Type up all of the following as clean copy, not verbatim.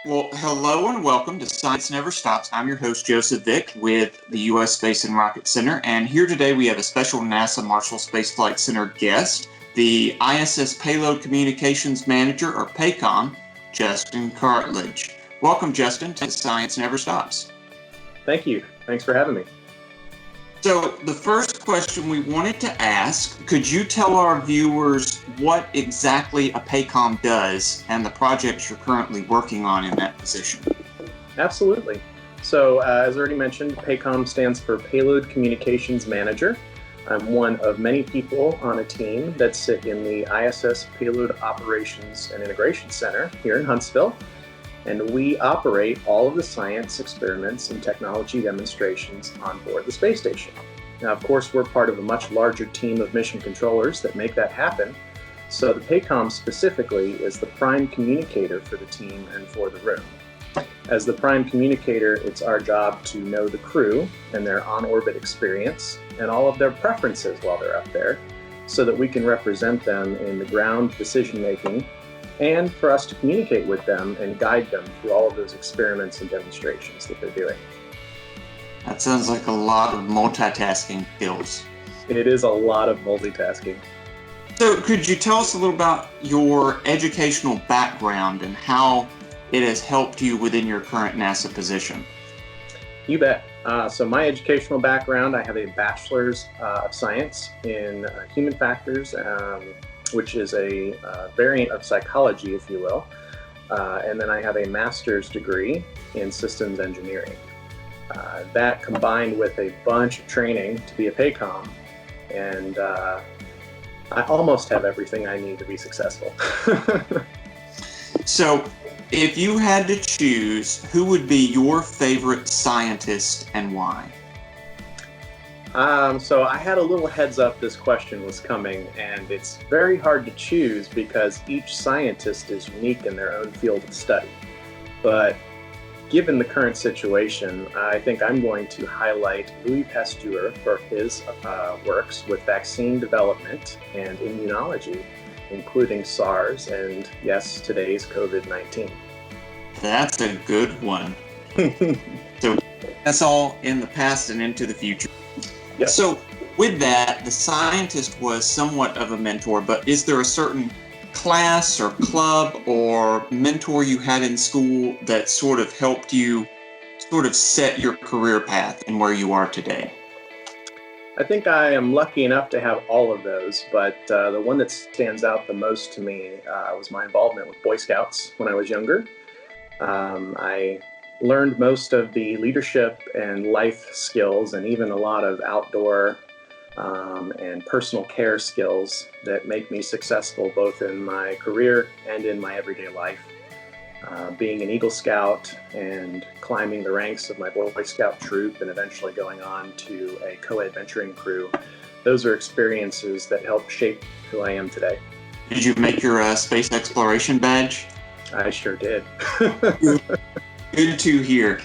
Well, hello and welcome to Science Never Stops. I'm your host, Joseph Vick, with the U.S. Space and Rocket Center. And here today we have a special NASA Marshall Space Flight Center guest, the ISS Payload Communications Manager, or PACOM, Justin Cartledge. Welcome, Justin, to Science Never Stops. Thank you. Thanks for having me. So the first question we wanted to ask, could you tell our viewers what exactly a PACOM does and the projects you're currently working on in that position? Absolutely. So as already mentioned, PACOM stands for Payload Communications Manager. I'm one of many people on a team that sit in the ISS Payload Operations and Integration Center here in Huntsville. And we operate all of the science experiments and technology demonstrations on board the space station. Now, of course, we're part of a much larger team of mission controllers that make that happen. So the PACOM specifically is the prime communicator for the team and for the room. As the prime communicator, it's our job to know the crew and their on-orbit experience and all of their preferences while they're up there, so that we can represent them in the ground decision-making and for us to communicate with them and guide them through all of those experiments and demonstrations that they're doing. That sounds like a lot of multitasking skills. It is a lot of multitasking. So could you tell us a little about your educational background and how it has helped you within your current NASA position? You bet. So my educational background, I have a bachelor's of science in human factors, which is a variant of psychology, if you will. And then I have a master's degree in systems engineering. That combined with a bunch of training to be a PACOM, and I almost have everything I need to be successful. So if you had to choose, who would be your favorite scientist and why? So I had a little heads up this question was coming, and it's very hard to choose because each scientist is unique in their own field of study. But given the current situation, I think I'm going to highlight Louis Pasteur for his works with vaccine development and immunology, including SARS and, yes, today's COVID-19. That's a good one. So that's all in the past and into the future. Yes. So with that, the scientist was somewhat of a mentor, but is there a certain class or club or mentor you had in school that sort of helped you sort of set your career path and where you are today? I think I am lucky enough to have all of those, but the one that stands out the most to me was my involvement with Boy Scouts when I was younger. I learned most of the leadership and life skills and even a lot of outdoor and personal care skills that make me successful both in my career and in my everyday life. Being an Eagle Scout and climbing the ranks of my Boy Scout troop and eventually going on to a co-ed venturing crew, those are experiences that help shape who I am today. Did you make your space exploration badge? I sure did. Good to hear.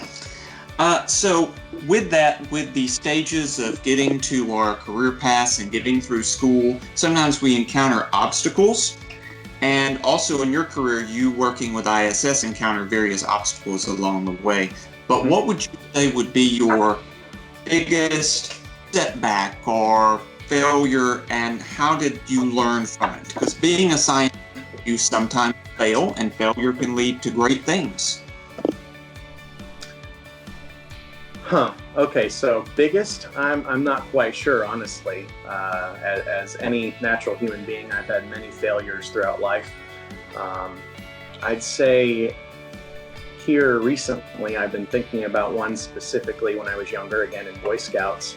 So with that, with the stages of getting to our career paths and getting through school, sometimes we encounter obstacles. And also in your career, you working with ISS encounter various obstacles along the way. But what would you say would be your biggest setback or failure, and how did you learn from it? Because being a scientist, you sometimes fail, and failure can lead to great things. Okay, so biggest, I'm not quite sure, honestly. As any natural human being, I've had many failures throughout life. I'd say here recently, I've been thinking about one specifically when I was younger, again in Boy Scouts,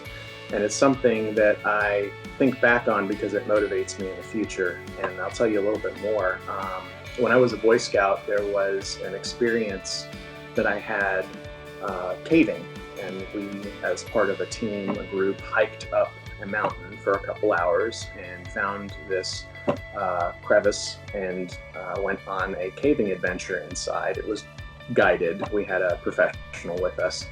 and it's something that I think back on because it motivates me in the future, and I'll tell you a little bit more. When I was a Boy Scout, there was an experience that I had caving. And we, as part of a team, a group, hiked up a mountain for a couple hours and found this crevice and went on a caving adventure inside. It was guided. We had a professional with us.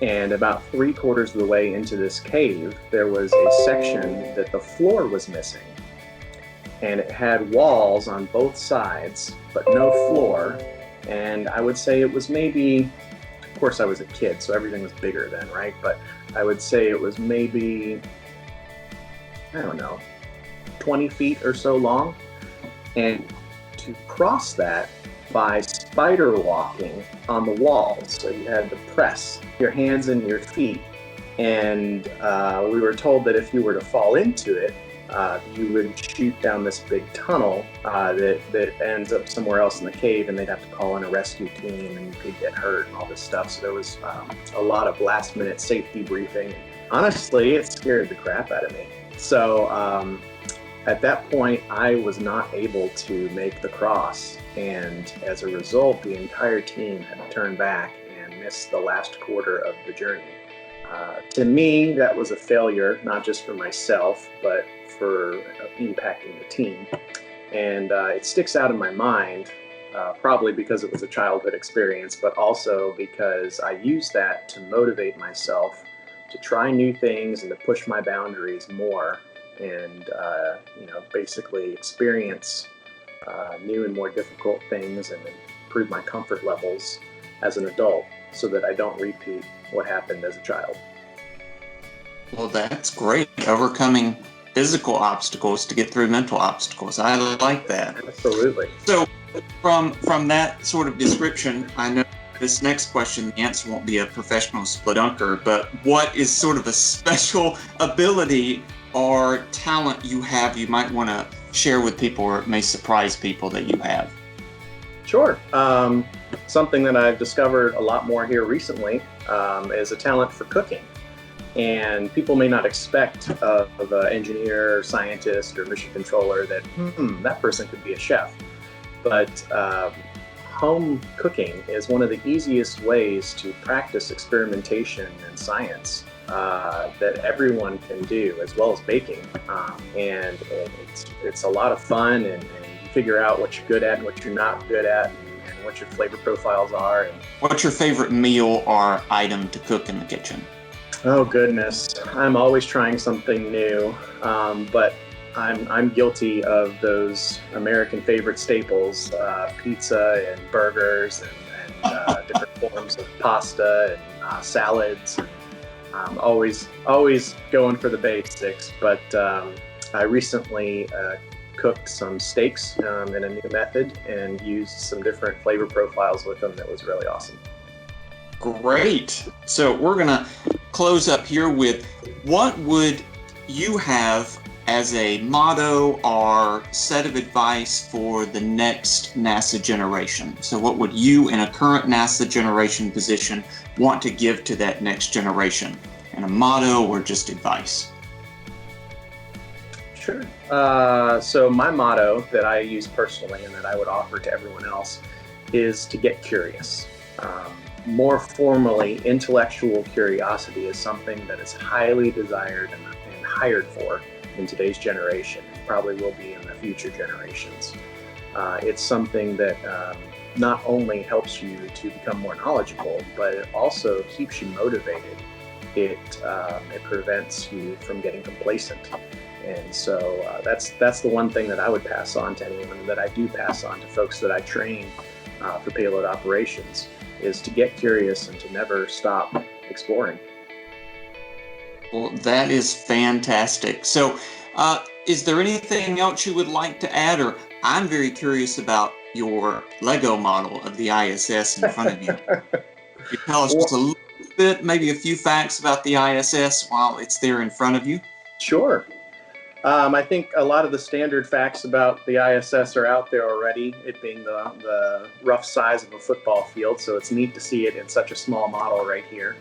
And about 3/4 of the way into this cave, there was a section that the floor was missing. And it had walls on both sides, but no floor. And I would say it was maybe, of course I was a kid, so everything was bigger then, right? But I would say it was maybe, I don't know, 20 feet or so long. And to cross that by spider walking on the walls. So you had to press your hands and your feet. And we were told that if you were to fall into it, you would shoot down this big tunnel that ends up somewhere else in the cave, and they'd have to call in a rescue team, and you could get hurt and all this stuff. So there was a lot of last-minute safety briefing. Honestly, it scared the crap out of me. So at that point, I was not able to make the cross, and as a result, the entire team had to turn back and miss the last quarter of the journey. To me, that was a failure, not just for myself, but for impacting the team. And it sticks out in my mind, probably because it was a childhood experience, but also because I used that to motivate myself to try new things and to push my boundaries more, and basically experience new and more difficult things and improve my comfort levels as an adult, so that I don't repeat what happened as a child. Well, that's great. Overcoming physical obstacles to get through mental obstacles. I like that. Absolutely. So from that sort of description, I know this next question, the answer won't be a professional spelunker, but what is sort of a special ability or talent you have you might want to share with people, or it may surprise people that you have? Sure. Something that I've discovered a lot more here recently is a talent for cooking. And people may not expect of an engineer, or scientist, or mission controller that that person could be a chef. But home cooking is one of the easiest ways to practice experimentation and science that everyone can do, as well as baking. And it's a lot of fun, and you figure out what you're good at and what you're not good at, and what your flavor profiles are. And what's your favorite meal or item to cook in the kitchen? oh goodness, I'm always trying something new, but I'm guilty of those American favorite staples, pizza and burgers and different forms of pasta and salads. And, always going for the basics, but I recently cooked some steaks in a new method and used some different flavor profiles with them. That was really awesome. Great. So we're going to close up here with, what would you have as a motto or set of advice for the next NASA generation? So what would you, in a current NASA generation position, want to give to that next generation? And a motto or just advice? Sure. So my motto that I use personally and that I would offer to everyone else is to get curious. More formally, intellectual curiosity is something that is highly desired and hired for in today's generation, and probably will be in the future generations. It's something that not only helps you to become more knowledgeable, but it also keeps you motivated. It prevents you from getting complacent. And so that's the one thing that I would pass on to anyone, that I do pass on to folks that I train for payload operations, is to get curious and to never stop exploring. Well, that is fantastic. So is there anything else you would like to add? Or I'm very curious about your Lego model of the ISS in front of you. Could you tell us just a little bit, maybe a few facts about the ISS while it's there in front of you? Sure. I think a lot of the standard facts about the ISS are out there already, it being the rough size of a football field, so it's neat to see it in such a small model right here.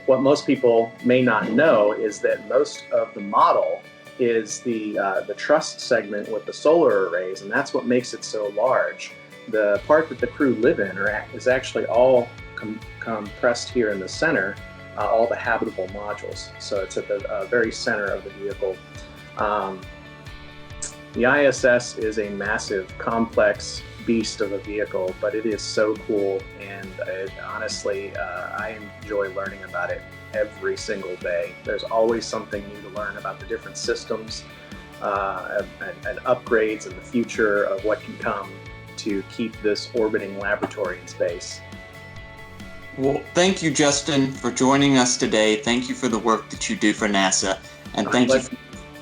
What most people may not know is that most of the model is the truss segment with the solar arrays, and that's what makes it so large. The part that the crew live in is actually all compressed here in the center, all the habitable modules. So it's at the very center of the vehicle. The ISS is a massive, complex beast of a vehicle, but it is so cool, and honestly, I enjoy learning about it every single day. There's always something new to learn about the different systems and upgrades and the future of what can come to keep this orbiting laboratory in space. Well, thank you, Justin, for joining us today. Thank you for the work that you do for NASA, and thank you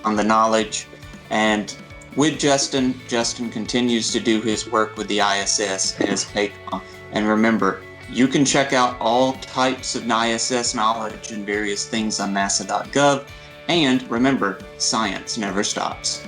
on the knowledge. And with Justin continues to do his work with the ISS as PACOM. And remember, you can check out all types of ISS knowledge and various things on nasa.gov. And remember, science never stops.